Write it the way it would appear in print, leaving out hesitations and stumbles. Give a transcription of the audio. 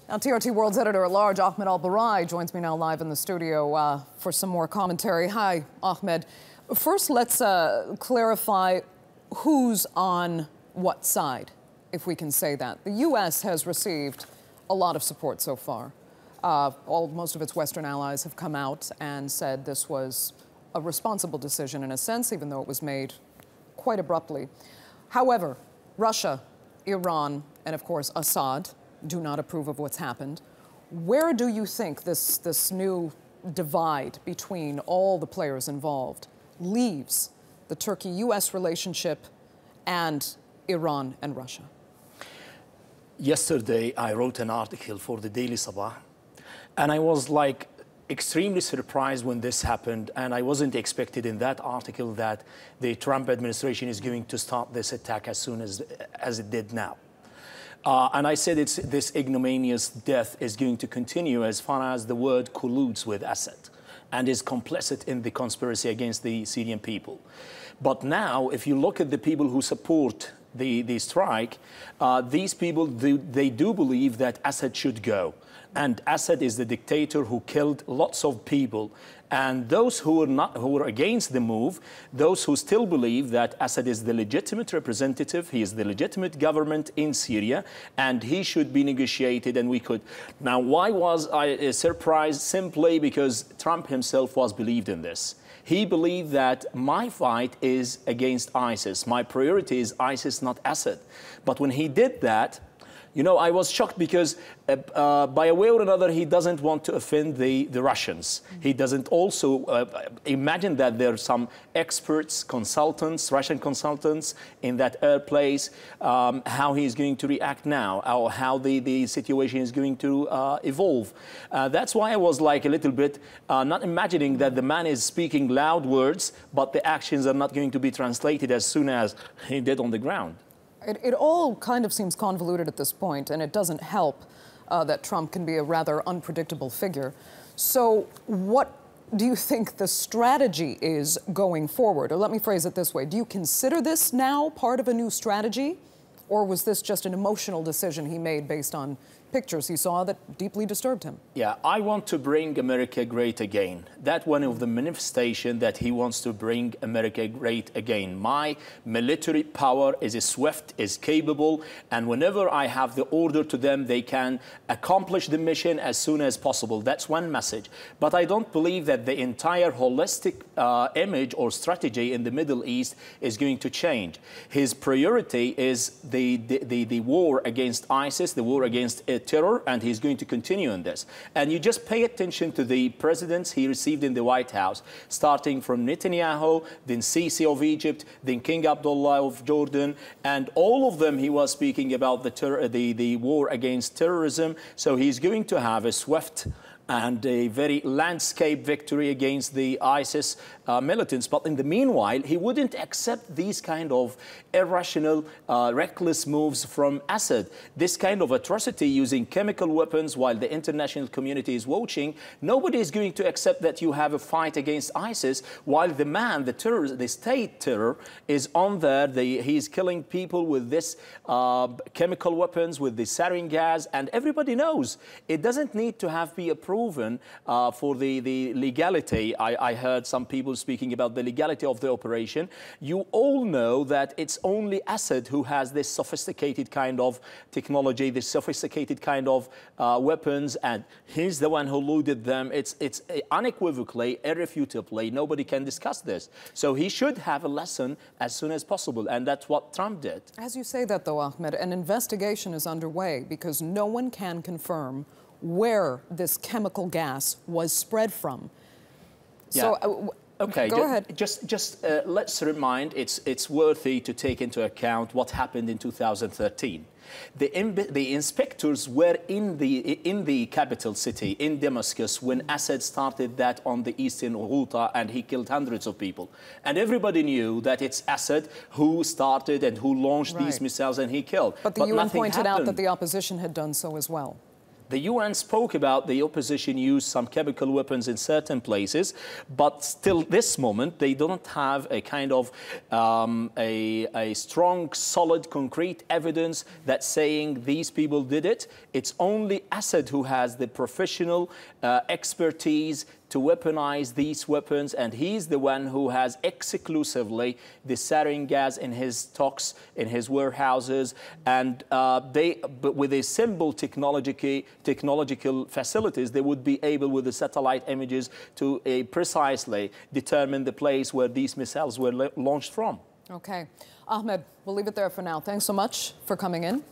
Now, TRT World's editor-at-large, Ahmed Al Burai, joins me now live in the studio for some more commentary. Hi, Ahmed. First, let's clarify who's on what side, if we can say that. The U.S. has received a lot of support so far. Most of its Western allies have come out and said this was a responsible decision in a sense, even though it was made quite abruptly. However, Russia, Iran, and of course Assad do not approve of what's happened. Where do you think this new divide between all the players involved leaves the Turkey-U.S. relationship and Iran and Russia? Yesterday, I wrote an article for the Daily Sabah, and I was extremely surprised when this happened, and I wasn't expected in that article that the Trump administration is going to start this attack as soon as it did now. And I said this ignominious death is going to continue as far as the world colludes with Assad and is complicit in the conspiracy against the Syrian people. But now, if you look at the people who support the strike, these people, they do believe that Assad should go. And Assad is the dictator who killed lots of people. And those who are against the move, those who still believe that Assad is the legitimate representative, he is the legitimate government in Syria, and he should be negotiated, and we could. Now, why was I surprised? Simply because Trump himself believed in this. He believed that my fight is against ISIS. My priority is ISIS, not Assad. But when he did that, you know, I was shocked because by a way or another, he doesn't want to offend the Russians. He doesn't also imagine that there are some experts, consultants, Russian consultants in that place, how he's going to react now, or how the situation is going to evolve. That's why I was a little bit not imagining that the man is speaking loud words, but the actions are not going to be translated as soon as he did on the ground. It all kind of seems convoluted at this point, and it doesn't help that Trump can be a rather unpredictable figure. So what do you think the strategy is going forward? Or let me phrase it this way. Do you consider this now part of a new strategy? Or was this just an emotional decision he made based on pictures he saw that deeply disturbed him? Yeah, I want to bring America great again. That's one of the manifestations that he wants to bring America great again. My military power is swift, is capable, and whenever I have the order to them, they can accomplish the mission as soon as possible. That's one message. But I don't believe that the entire holistic image or strategy in the Middle East is going to change. His priority is the war against ISIS, the war against terror, and he's going to continue in this. And you just pay attention to the presidents he received in the White House, starting from Netanyahu, then Sisi of Egypt, then King Abdullah of Jordan, and all of them he was speaking about the war against terrorism. So he's going to have a swift and a very landscape victory against the ISIS militants. But in the meanwhile, he wouldn't accept these kind of irrational, reckless moves from Assad. This kind of atrocity using chemical weapons while the international community is watching, nobody is going to accept that you have a fight against ISIS while the man, the terrorist, the state terror is on there. He's killing people with this chemical weapons, with the sarin gas, and everybody knows it doesn't need to be approved for the legality. I heard some people speaking about the legality of the operation. You all know that it's only Assad who has this sophisticated kind of technology, this sophisticated kind of weapons, and he's the one who loaded them. It's unequivocally, irrefutably, nobody can discuss this. So he should have a lesson as soon as possible, and that's what Trump did. As you say that, though, Ahmed, an investigation is underway because no one can confirm where this chemical gas was spread from. Yeah. So, okay, go ahead. Just let's remind, it's worthy to take into account what happened in 2013. The inspectors were in the capital city, in Damascus, when Assad started that on the eastern Ghouta, and he killed hundreds of people. And everybody knew that it's Assad who started and who launched these missiles, and he killed. But the UN pointed out that the opposition had done so as well. The UN spoke about the opposition use some chemical weapons in certain places, but still this moment they don't have a kind of a strong, solid, concrete evidence that saying these people did it. It's only Assad who has the professional expertise to weaponize these weapons, and he's the one who has exclusively the sarin gas in his stocks, in his warehouses, and but with a simple technological facilities, they would be able, with the satellite images, to precisely determine the place where these missiles were launched from. Okay. Ahmed, we'll leave it there for now. Thanks so much for coming in.